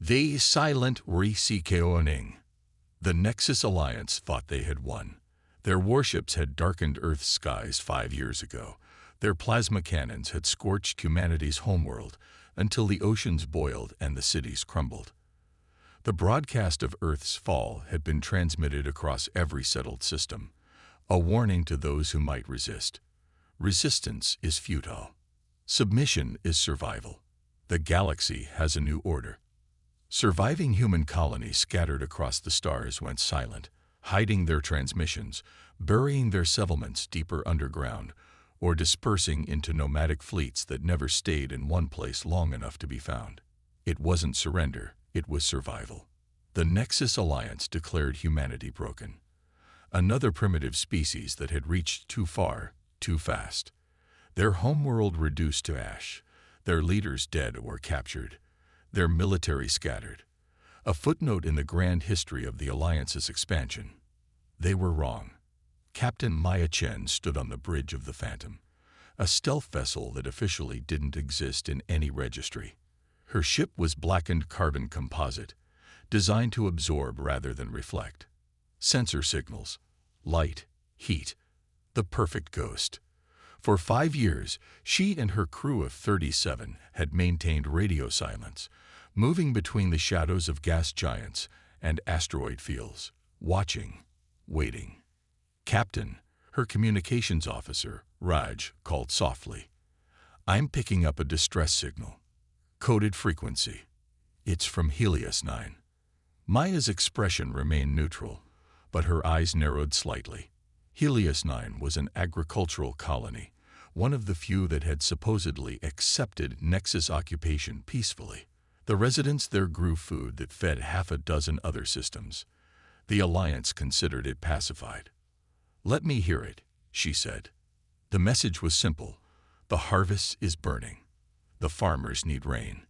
They silent re-seeking. The Nexus Alliance thought they had won. Their warships had darkened Earth's skies 5 years ago. Their plasma cannons had scorched humanity's homeworld until the oceans boiled and the cities crumbled. The broadcast of Earth's fall had been transmitted across every settled system, a warning to those who might resist. Resistance is futile. Submission is survival. The galaxy has a new order. Surviving human colonies scattered across the stars went silent, hiding their transmissions, burying their settlements deeper underground, or dispersing into nomadic fleets that never stayed in one place long enough to be found. It wasn't surrender, it was survival. The Nexus Alliance declared humanity broken. Another primitive species that had reached too far, too fast. Their homeworld reduced to ash, their leaders dead or captured, their military scattered. A footnote in the grand history of the Alliance's expansion. They were wrong. Captain Maya Chen stood on the bridge of the Phantom, a stealth vessel that officially didn't exist in any registry. Her ship was blackened carbon composite, designed to absorb rather than reflect. Sensor signals, light, heat, the perfect ghost. For 5 years, she and her crew of 37 had maintained radio silence, moving between the shadows of gas giants and asteroid fields, watching, waiting. Captain, her communications officer, Raj, called softly. "I'm picking up a distress signal. Coded frequency. It's from Helios 9. Maya's expression remained neutral, but her eyes narrowed slightly. Helios 9 was an agricultural colony, one of the few that had supposedly accepted Nexus occupation peacefully. The residents there grew food that fed half a dozen other systems. The Alliance considered it pacified. "Let me hear it," she said. The message was simple. The harvest is burning. The farmers need rain.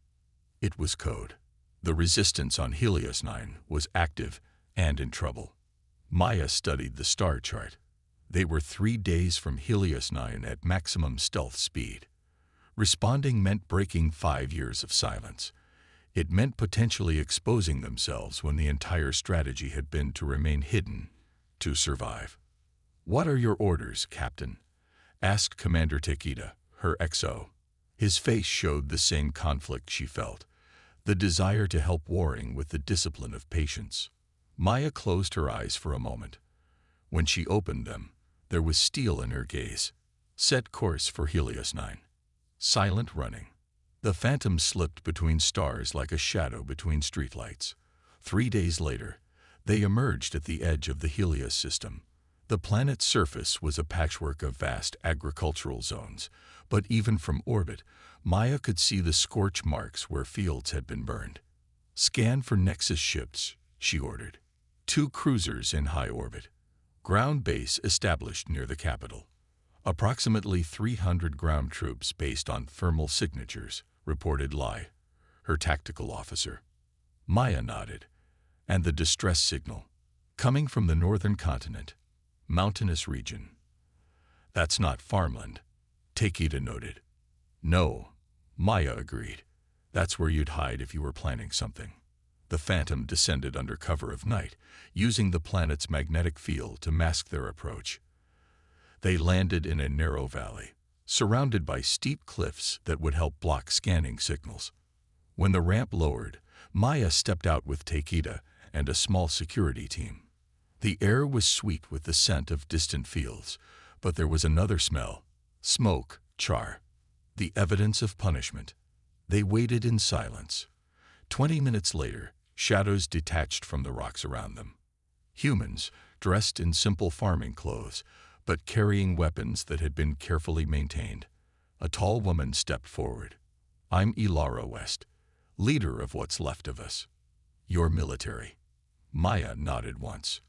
It was code. The resistance on Helios 9 was active and in trouble. Maya studied the star chart. They were 3 days from Helios 9 at maximum stealth speed. Responding meant breaking 5 years of silence. It meant potentially exposing themselves when the entire strategy had been to remain hidden, to survive. "What are your orders, Captain?" asked Commander Takeda, her XO. His face showed the same conflict she felt, the desire to help warring with the discipline of patience. Maya closed her eyes for a moment. When she opened them, there was steel in her gaze. Set course for Helios 9. Silent running. The Phantom slipped between stars like a shadow between streetlights. 3 days later, they emerged at the edge of the Helios system. The planet's surface was a patchwork of vast agricultural zones, but even from orbit, Maya could see the scorch marks where fields had been burned. "Scan for Nexus ships," she ordered. 2 cruisers in high orbit. Ground base established near the capital. Approximately 300 ground troops based on thermal signatures, reported Lai, her tactical officer. Maya nodded. And the distress signal, coming from the northern continent, mountainous region. "That's not farmland," Takeda noted. "No," Maya agreed. "That's where you'd hide if you were planning something." The Phantom descended under cover of night, using the planet's magnetic field to mask their approach. They landed in a narrow valley, surrounded by steep cliffs that would help block scanning signals. When the ramp lowered, Maya stepped out with Takeda and a small security team. The air was sweet with the scent of distant fields, but there was another smell: smoke, char, the evidence of punishment. They waited in silence. 20 minutes later, shadows detached from the rocks around them. Humans, dressed in simple farming clothes, but carrying weapons that had been carefully maintained. A tall woman stepped forward. "I'm Ilara West, leader of what's left of us. You're military." Maya nodded once.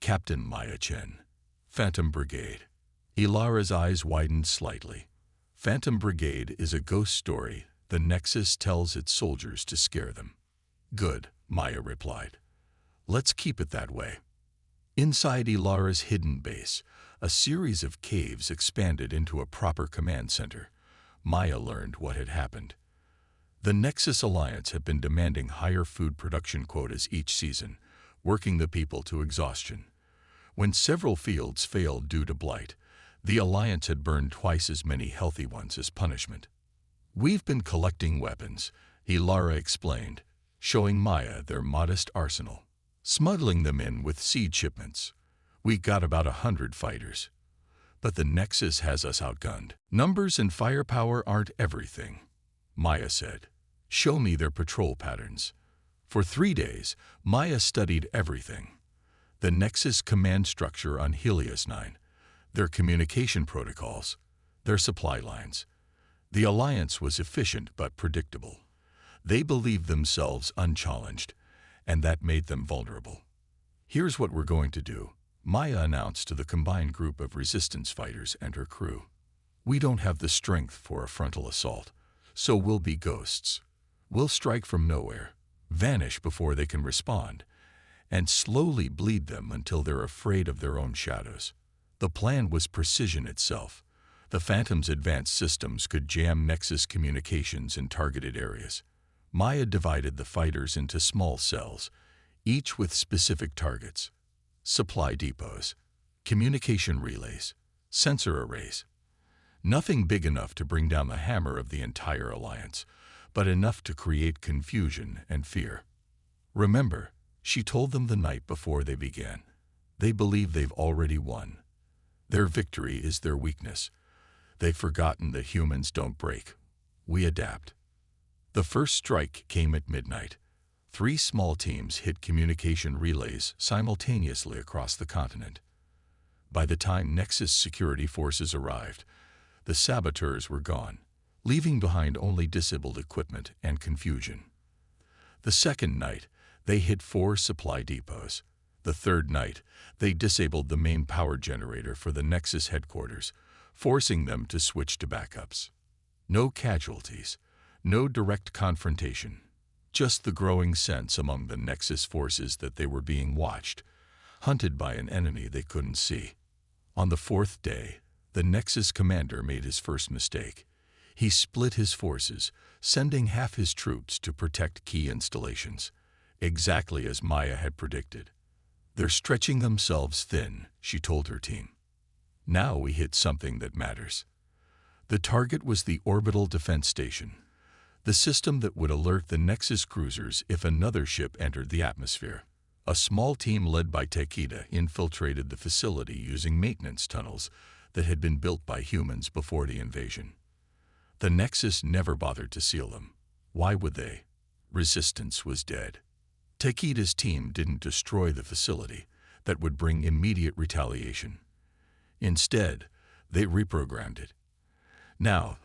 "Captain Maya Chen, Phantom Brigade." Ilara's eyes widened slightly. Phantom Brigade is a ghost story the Nexus tells its soldiers to scare them. "Good," Maya replied. "Let's keep it that way." Inside Ilara's hidden base, a series of caves expanded into a proper command center. Maya learned what had happened. The Nexus Alliance had been demanding higher food production quotas each season, working the people to exhaustion. When several fields failed due to blight, the Alliance had burned twice as many healthy ones as punishment. "We've been collecting weapons," Ilara explained, showing Maya their modest arsenal, smuggling them in with seed shipments. "We got about 100 fighters. But the Nexus has us outgunned." "Numbers and firepower aren't everything," Maya said. "Show me their patrol patterns." For 3 days, Maya studied everything. The Nexus command structure on Helios 9, their communication protocols, their supply lines. The Alliance was efficient but predictable. They believed themselves unchallenged, and that made them vulnerable. "Here's what we're going to do," Maya announced to the combined group of resistance fighters and her crew. "We don't have the strength for a frontal assault, so we'll be ghosts. We'll strike from nowhere, vanish before they can respond, and slowly bleed them until they're afraid of their own shadows." The plan was precision itself. The Phantom's advanced systems could jam Nexus communications in targeted areas. Maya divided the fighters into small cells, each with specific targets: supply depots, communication relays, sensor arrays. Nothing big enough to bring down the hammer of the entire Alliance, but enough to create confusion and fear. "Remember," she told them the night before they began, "they believe they've already won. Their victory is their weakness. They've forgotten that humans don't break. We adapt." The first strike came at midnight. 3 small teams hit communication relays simultaneously across the continent. By the time Nexus security forces arrived, the saboteurs were gone, leaving behind only disabled equipment and confusion. The second night, they hit 4 supply depots. The third night, they disabled the main power generator for the Nexus headquarters, forcing them to switch to backups. No casualties, no direct confrontation, just the growing sense among the Nexus forces that they were being watched, hunted by an enemy they couldn't see. On the 4th day, the Nexus commander made his first mistake. He split his forces, sending half his troops to protect key installations, exactly as Maya had predicted. "They're stretching themselves thin," she told her team. "Now we hit something that matters." The target was the orbital defense station, the system that would alert the Nexus cruisers if another ship entered the atmosphere. A small team led by Takeda infiltrated the facility using maintenance tunnels that had been built by humans before the invasion. The Nexus never bothered to seal them. Why would they? Resistance was dead. Takeda's team didn't destroy the facility. That would bring immediate retaliation. Instead, they reprogrammed it. Now,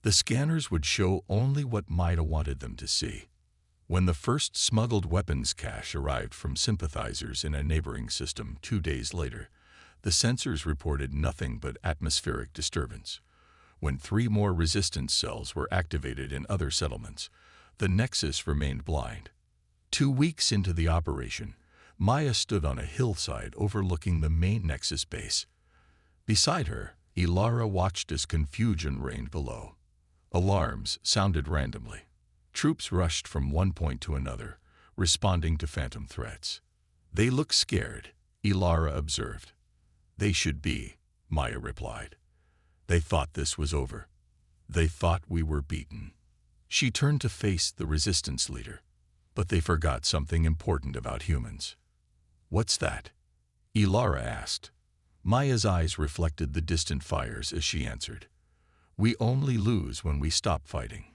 the scanners would show only what Maida wanted them to see. When the first smuggled weapons cache arrived from sympathizers in a neighboring system 2 days later, the sensors reported nothing but atmospheric disturbance. When 3 more resistance cells were activated in other settlements, the Nexus remained blind. 2 weeks into the operation, Maya stood on a hillside overlooking the main Nexus base. Beside her, Ilara watched as confusion reigned below. Alarms sounded randomly. Troops rushed from one point to another, responding to phantom threats. "They look scared," Ilara observed. "They should be," Maya replied. "They thought this was over. They thought we were beaten." She turned to face the resistance leader. "But they forgot something important about humans." "What's that?" Ilara asked. Maya's eyes reflected the distant fires as she answered. "We only lose when we stop fighting."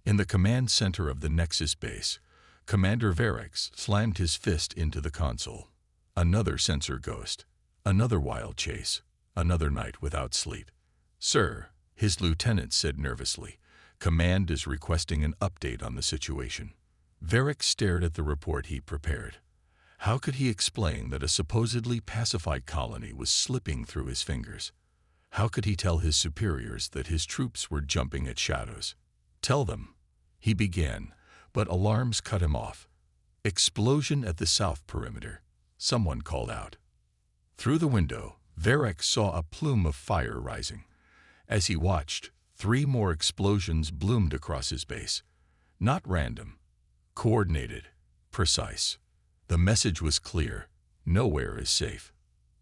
In the command center of the Nexus base, Commander Varix slammed his fist into the console. Another sensor ghost, another wild chase, another night without sleep. "Sir," his lieutenant said nervously, "Command is requesting an update on the situation." Varix stared at the report he prepared. How could he explain that a supposedly pacified colony was slipping through his fingers? How could he tell his superiors that his troops were jumping at shadows? "Tell them," he began, but alarms cut him off. "Explosion at the south perimeter," someone called out. Through the window, Varix saw a plume of fire rising. As he watched, 3 more explosions bloomed across his base. Not random. Coordinated. Precise. The message was clear. Nowhere is safe.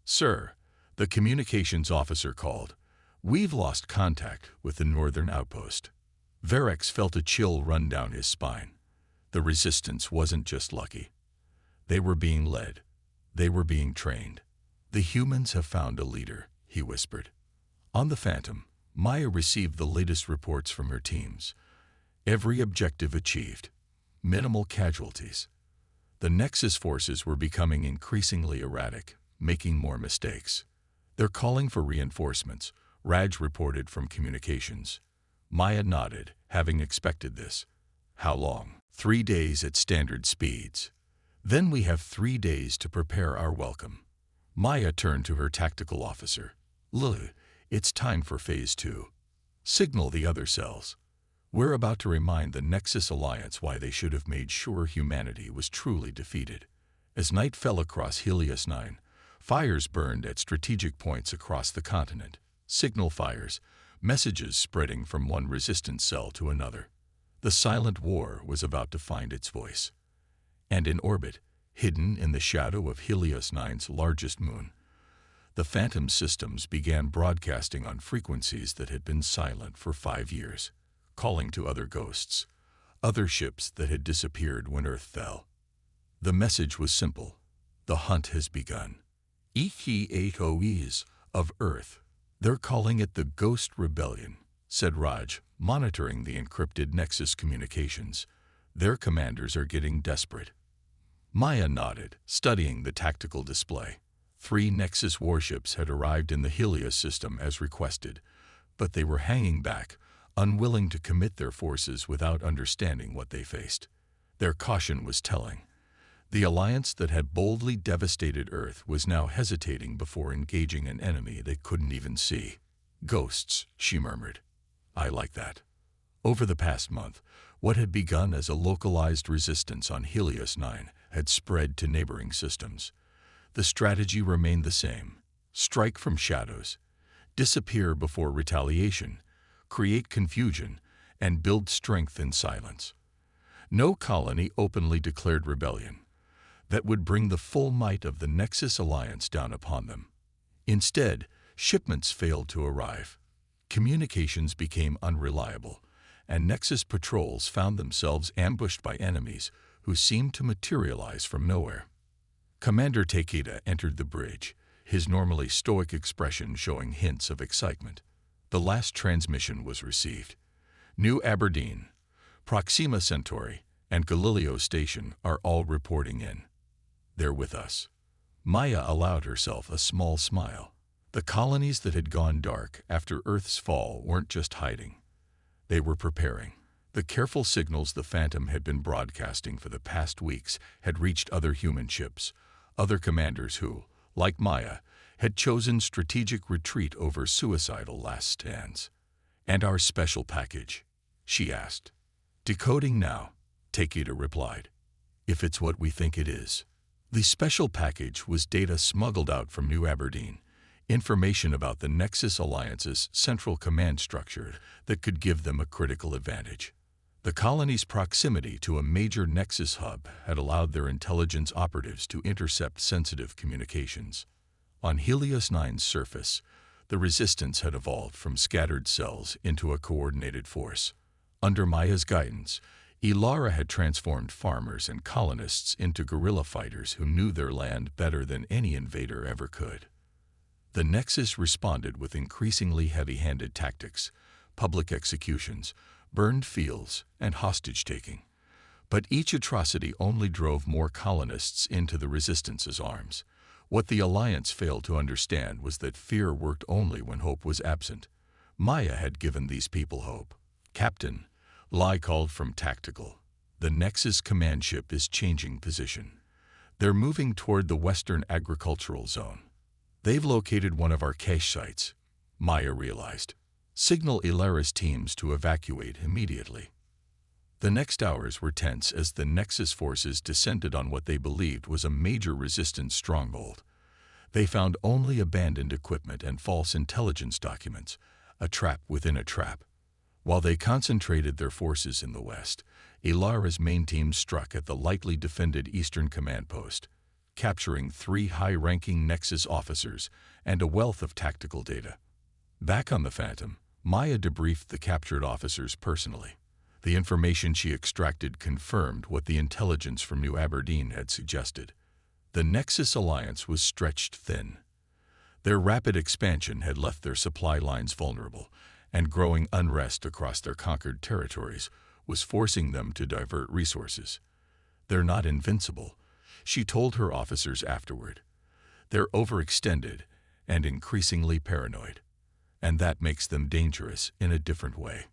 Sir, the communications officer called. We've lost contact with the northern outpost. Varex felt a chill run down his spine. The resistance wasn't just lucky. They were being led. They were being trained. The humans have found a leader, he whispered. On the Phantom, Maya received the latest reports from her teams. Every objective achieved. Minimal casualties. The Nexus forces were becoming increasingly erratic, making more mistakes. They're calling for reinforcements, Raj reported from communications. Maya nodded, having expected this. How long? 3 days at standard speeds. Then we have 3 days to prepare our welcome. Maya turned to her tactical officer. Lily, it's time for Phase 2. Signal the other cells. We're about to remind the Nexus Alliance why they should have made sure humanity was truly defeated. As night fell across Helios 9, fires burned at strategic points across the continent. Signal fires, messages spreading from one resistance cell to another. The silent war was about to find its voice. And in orbit, hidden in the shadow of Helios 9's largest moon, the Phantom systems began broadcasting on frequencies that had been silent for 5 years, calling to other ghosts, other ships that had disappeared when Earth fell. The message was simple. The hunt has begun. HFY of Earth. They're calling it the Ghost Rebellion, said Raj, monitoring the encrypted Nexus communications. Their commanders are getting desperate. Maya nodded, studying the tactical display. 3 Nexus warships had arrived in the Helios system as requested, but they were hanging back, unwilling to commit their forces without understanding what they faced. Their caution was telling. The alliance that had boldly devastated Earth was now hesitating before engaging an enemy they couldn't even see. Ghosts, she murmured. I like that. Over the past month, what had begun as a localized resistance on Helios 9 had spread to neighboring systems. The strategy remained the same. Strike from shadows, disappear before retaliation, create confusion, and build strength in silence. No colony openly declared rebellion. That would bring the full might of the Nexus Alliance down upon them. Instead, shipments failed to arrive. Communications became unreliable, and Nexus patrols found themselves ambushed by enemies who seemed to materialize from nowhere. Commander Takeda entered the bridge, his normally stoic expression showing hints of excitement. The last transmission was received. New Aberdeen, Proxima Centauri, and Galileo Station are all reporting in. They're with us. Maya allowed herself a small smile. The colonies that had gone dark after Earth's fall weren't just hiding. They were preparing. The careful signals the Phantom had been broadcasting for the past weeks had reached other human ships, other commanders who, like Maya, had chosen strategic retreat over suicidal last stands. And our special package? She asked. Decoding now, Takeda replied. If it's what we think it is. The special package was data smuggled out from New Aberdeen, information about the Nexus Alliance's central command structure that could give them a critical advantage. The colony's proximity to a major Nexus hub had allowed their intelligence operatives to intercept sensitive communications. On Helios 9's surface, the resistance had evolved from scattered cells into a coordinated force. Under Maya's guidance, Ilara had transformed farmers and colonists into guerrilla fighters who knew their land better than any invader ever could. The Nexus responded with increasingly heavy-handed tactics, public executions, burned fields, and hostage-taking. But each atrocity only drove more colonists into the Resistance's arms. What the Alliance failed to understand was that fear worked only when hope was absent. Maya had given these people hope. Captain, Lai called from tactical. The Nexus command ship is changing position. They're moving toward the Western Agricultural Zone. They've located one of our cache sites, Maya realized. Signal Ilara's teams to evacuate immediately. The next hours were tense as the Nexus forces descended on what they believed was a major resistance stronghold. They found only abandoned equipment and false intelligence documents, a trap within a trap. While they concentrated their forces in the west, Ilara's main team struck at the lightly defended Eastern Command Post, capturing 3 high-ranking Nexus officers and a wealth of tactical data. Back on the Phantom, Maya debriefed the captured officers personally. The information she extracted confirmed what the intelligence from New Aberdeen had suggested. The Nexus alliance was stretched thin. Their rapid expansion had left their supply lines vulnerable, and growing unrest across their conquered territories was forcing them to divert resources. "They're not invincible," she told her officers afterward. "They're overextended and increasingly paranoid, and that makes them dangerous in a different way."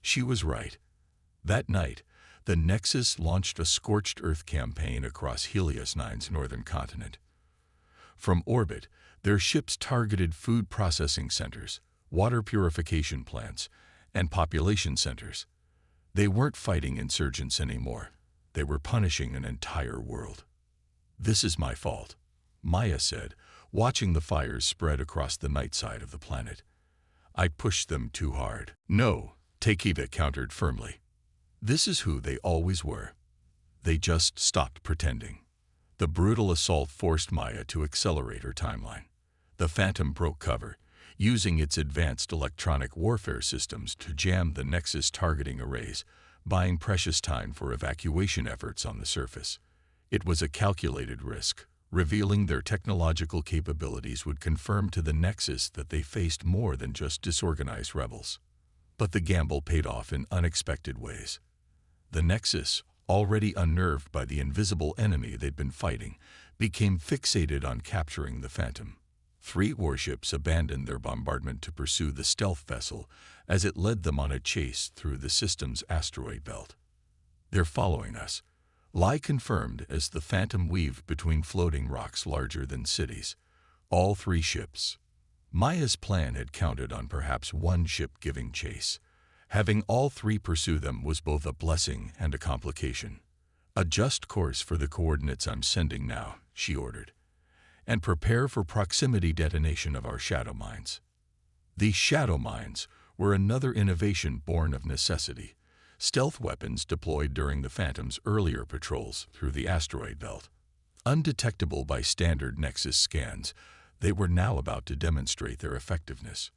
She was right. That night, the Nexus launched a scorched earth campaign across Helios 9's northern continent. From orbit, their ships targeted food processing centers, water purification plants, and population centers. They weren't fighting insurgents anymore. They were punishing an entire world. "This is my fault," Maya said, watching the fires spread across the night side of the planet. "I pushed them too hard." "No," Takeda countered firmly. "This is who they always were. They just stopped pretending." The brutal assault forced Maya to accelerate her timeline. The Phantom broke cover, using its advanced electronic warfare systems to jam the Nexus targeting arrays, buying precious time for evacuation efforts on the surface. It was a calculated risk. Revealing their technological capabilities would confirm to the Nexus that they faced more than just disorganized rebels. But the gamble paid off in unexpected ways. The Nexus, already unnerved by the invisible enemy they'd been fighting, became fixated on capturing the Phantom. 3 warships abandoned their bombardment to pursue the stealth vessel as it led them on a chase through the system's asteroid belt. "They're following us," Lai confirmed as the Phantom weaved between floating rocks larger than cities. All 3 ships. Maya's plan had counted on perhaps 1 ship giving chase. Having all 3 pursue them was both a blessing and a complication. "Adjust course for the coordinates I'm sending now," she ordered, "and prepare for proximity detonation of our shadow mines." These shadow mines were another innovation born of necessity, stealth weapons deployed during the Phantom's earlier patrols through the asteroid belt. Undetectable by standard Nexus scans, they were now about to demonstrate their effectiveness.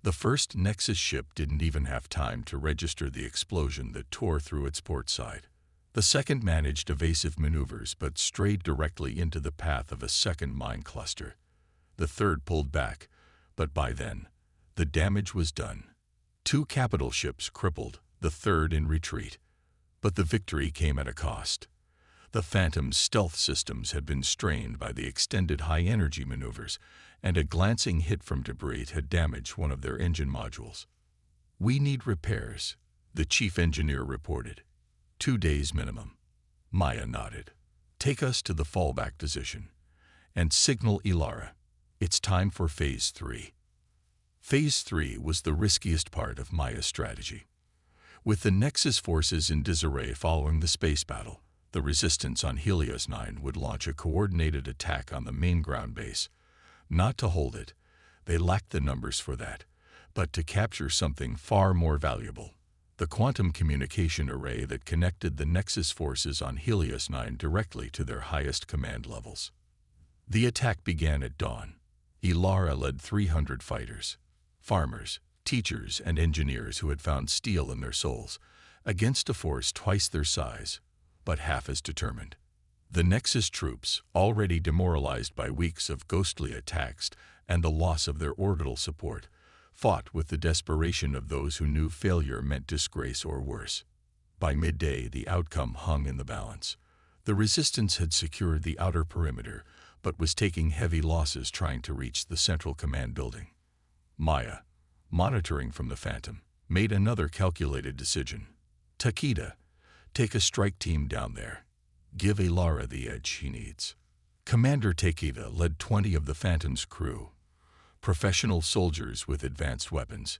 The first Nexus ship didn't even have time to register the explosion that tore through its port side. The second managed evasive maneuvers but strayed directly into the path of a second mine cluster. The third pulled back, but by then, the damage was done. 2 capital ships crippled, the third in retreat. But the victory came at a cost. The Phantom's stealth systems had been strained by the extended high-energy maneuvers, and a glancing hit from debris had damaged one of their engine modules. "We need repairs," the chief engineer reported. 2 days minimum. Maya nodded. "Take us to the fallback position and signal Ilara. It's time for Phase 3. Phase 3 was the riskiest part of Maya's strategy. With the Nexus forces in disarray following the space battle, the Resistance on Helios 9 would launch a coordinated attack on the main ground base. Not to hold it, they lacked the numbers for that, but to capture something far more valuable: the quantum communication array that connected the Nexus forces on Helios 9 directly to their highest command levels. The attack began at dawn. Ilara led 300 fighters, farmers, teachers, and engineers who had found steel in their souls, against a force twice their size, but half as determined. The Nexus troops, already demoralized by weeks of ghostly attacks and the loss of their orbital support, fought with the desperation of those who knew failure meant disgrace or worse. By midday, the outcome hung in the balance. The Resistance had secured the outer perimeter, but was taking heavy losses trying to reach the central command building. Maya, monitoring from the Phantom, made another calculated decision. "Takeda, take a strike team down there. Give Ilara the edge she needs." Commander Takeda led 20 of the Phantom's crew, professional soldiers with advanced weapons,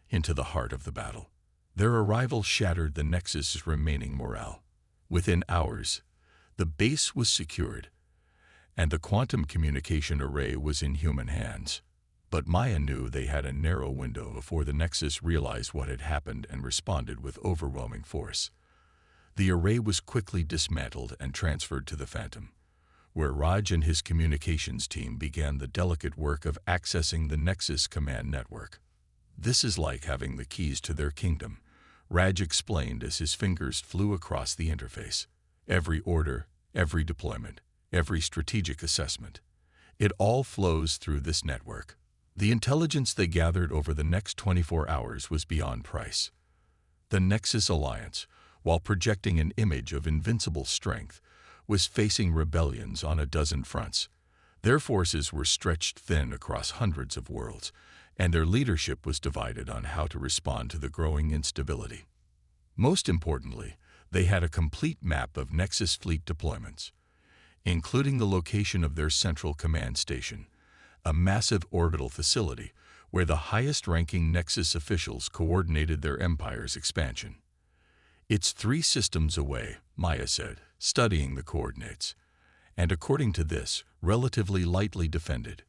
into the heart of the battle. Their arrival shattered the Nexus's remaining morale. Within hours, the base was secured, and the quantum communication array was in human hands. But Maya knew they had a narrow window before the Nexus realized what had happened and responded with overwhelming force. The array was quickly dismantled and transferred to the Phantom, where Raj and his communications team began the delicate work of accessing the Nexus command network. "This is like having the keys to their kingdom," Raj explained as his fingers flew across the interface. "Every order, every deployment, every strategic assessment. It all flows through this network." The intelligence they gathered over the next 24 hours was beyond price. The Nexus Alliance, while projecting an image of invincible strength, was facing rebellions on a dozen fronts. Their forces were stretched thin across hundreds of worlds, and their leadership was divided on how to respond to the growing instability. Most importantly, they had a complete map of Nexus fleet deployments, including the location of their central command station, a massive orbital facility where the highest-ranking Nexus officials coordinated their empire's expansion. "It's 3 systems away," Maya said, studying the coordinates, "and according to this, relatively lightly defended.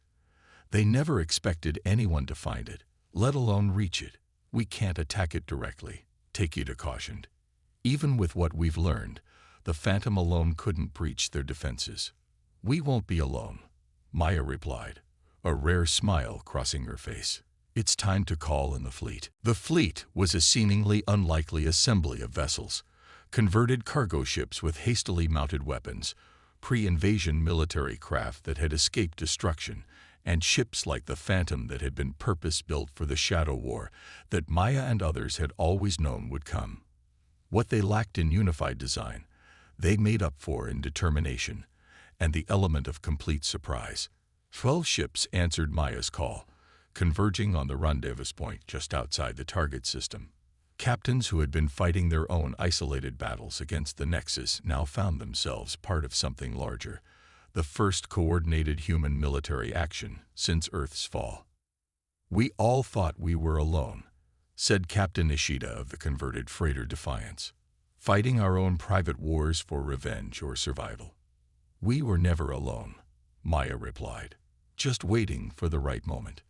They never expected anyone to find it, let alone reach it. We can't attack it directly," Takeda cautioned. "Even with what we've learned, the Phantom alone couldn't breach their defenses." "We won't be alone," Maya replied, a rare smile crossing her face. "It's time to call in the fleet." The fleet was a seemingly unlikely assembly of vessels, converted cargo ships with hastily mounted weapons, pre-invasion military craft that had escaped destruction, and ships like the Phantom that had been purpose-built for the Shadow War that Maya and others had always known would come. What they lacked in unified design, they made up for in determination and the element of complete surprise. 12 ships answered Maya's call, converging on the rendezvous point just outside the target system. Captains who had been fighting their own isolated battles against the Nexus now found themselves part of something larger, the first coordinated human military action since Earth's fall. "We all thought we were alone," said Captain Ishida of the converted freighter Defiance, "fighting our own private wars for revenge or survival." "We were never alone," Maya replied, "just waiting for the right moment."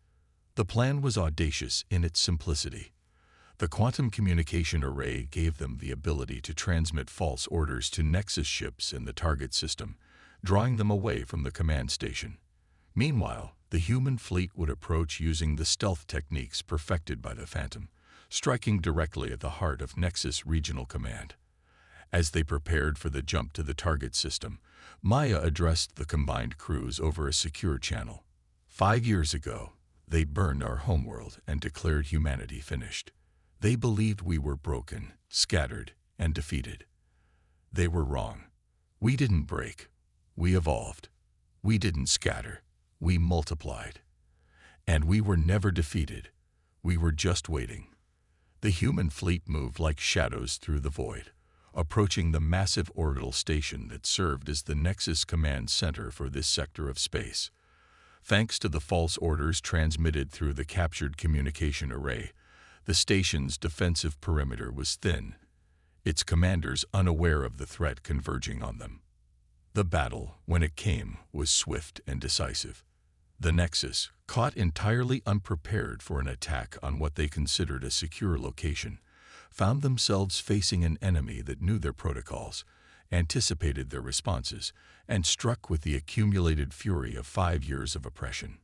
The plan was audacious in its simplicity. The quantum communication array gave them the ability to transmit false orders to Nexus ships in the target system, drawing them away from the command station. Meanwhile, the human fleet would approach using the stealth techniques perfected by the Phantom, striking directly at the heart of Nexus Regional Command. As they prepared for the jump to the target system, Maya addressed the combined crews over a secure channel. 5 years ago, they burned our homeworld and declared humanity finished. They believed we were broken, scattered, and defeated. They were wrong. We didn't break. We evolved. We didn't scatter. We multiplied. And we were never defeated. We were just waiting. The human fleet moved like shadows through the void, approaching the massive orbital station that served as the Nexus command center for this sector of space. Thanks to the false orders transmitted through the captured communication array, the station's defensive perimeter was thin, its commanders unaware of the threat converging on them. The battle, when it came, was swift and decisive. The Nexus, caught entirely unprepared for an attack on what they considered a secure location, found themselves facing an enemy that knew their protocols, anticipated their responses, and struck with the accumulated fury of 5 years of oppression.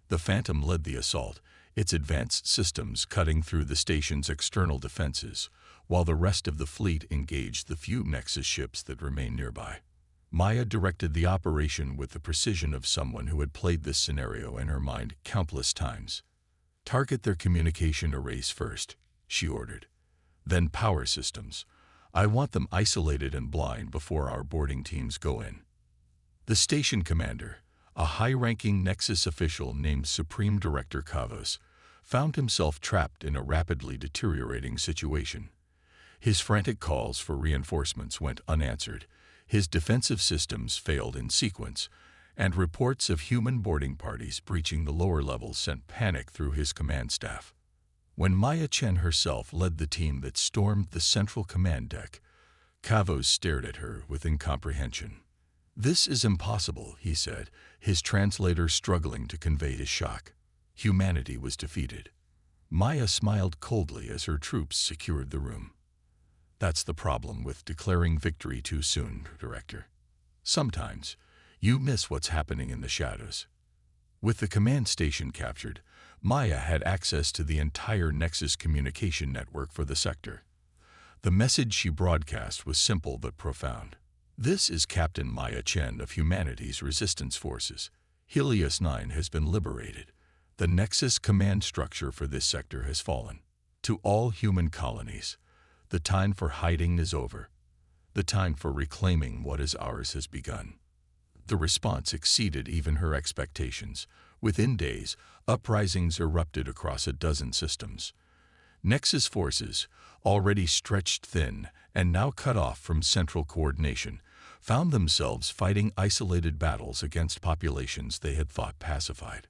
The Phantom led the assault, its advanced systems cutting through the station's external defenses, while the rest of the fleet engaged the few Nexus ships that remained nearby. Maya directed the operation with the precision of someone who had played this scenario in her mind countless times. "Target their communication arrays first," she ordered. "Then power systems. I want them isolated and blind before our boarding teams go in." The station commander, a high-ranking Nexus official named Supreme Director Kavos, found himself trapped in a rapidly deteriorating situation. His frantic calls for reinforcements went unanswered, his defensive systems failed in sequence, and reports of human boarding parties breaching the lower levels sent panic through his command staff. When Maya Chen herself led the team that stormed the central command deck, Kavos stared at her with incomprehension. "This is impossible," he said, his translator struggling to convey his shock. Humanity was defeated. Maya smiled coldly as her troops secured the room. That's the problem with declaring victory too soon, Director. Sometimes, you miss what's happening in the shadows. With the command station captured, Maya had access to the entire Nexus communication network for the sector. The message she broadcast was simple but profound. This is Captain Maya Chen of Humanity's Resistance Forces. Helios 9 has been liberated. The Nexus command structure for this sector has fallen. To all human colonies, the time for hiding is over. The time for reclaiming what is ours has begun. The response exceeded even her expectations. Within days, uprisings erupted across a dozen systems. Nexus forces, already stretched thin and now cut off from central coordination, found themselves fighting isolated battles against populations they had thought pacified.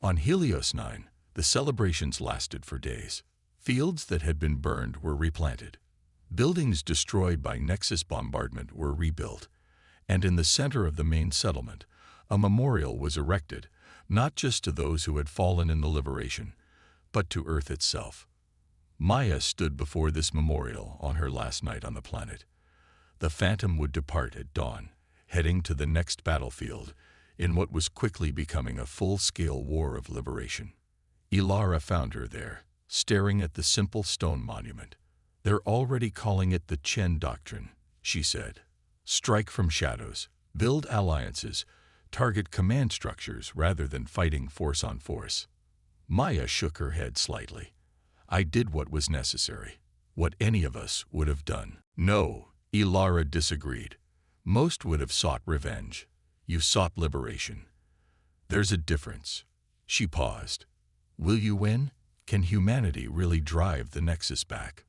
On Helios 9, the celebrations lasted for days. Fields that had been burned were replanted. Buildings destroyed by Nexus bombardment were rebuilt. And in the center of the main settlement, a memorial was erected, not just to those who had fallen in the liberation, but to Earth itself. Maya stood before this memorial on her last night on the planet. The Phantom would depart at dawn, heading to the next battlefield in what was quickly becoming a full-scale war of liberation. Ilara found her there, staring at the simple stone monument. "They're already calling it the Chen Doctrine," she said. "Strike from shadows, build alliances, target command structures rather than fighting force on force." Maya shook her head slightly. "I did what was necessary, what any of us would have done." "No," Ilara disagreed. "Most would have sought revenge. You sought liberation. There's a difference." She paused. "Will you win? Can humanity really drive the Nexus back?"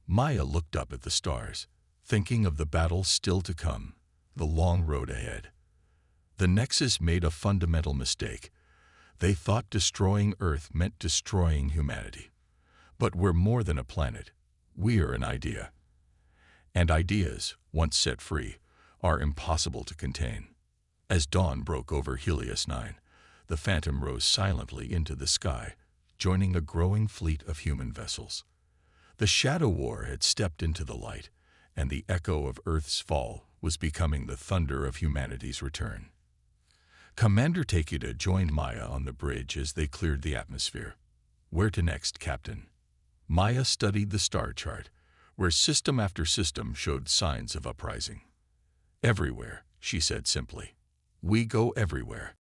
Maya looked up at the stars, thinking of the battle still to come, the long road ahead. The Nexus made a fundamental mistake. They thought destroying Earth meant destroying humanity. But we're more than a planet. We're an idea. And ideas, once set free, are impossible to contain. As dawn broke over Helios 9, the Phantom rose silently into the sky, joining a growing fleet of human vessels. The Shadow War had stepped into the light, and the echo of Earth's fall was becoming the thunder of humanity's return. Commander Takeda joined Maya on the bridge as they cleared the atmosphere. "Where to next, Captain?" Maya studied the star chart, where system after system showed signs of uprising. "Everywhere," she said simply. "We go everywhere."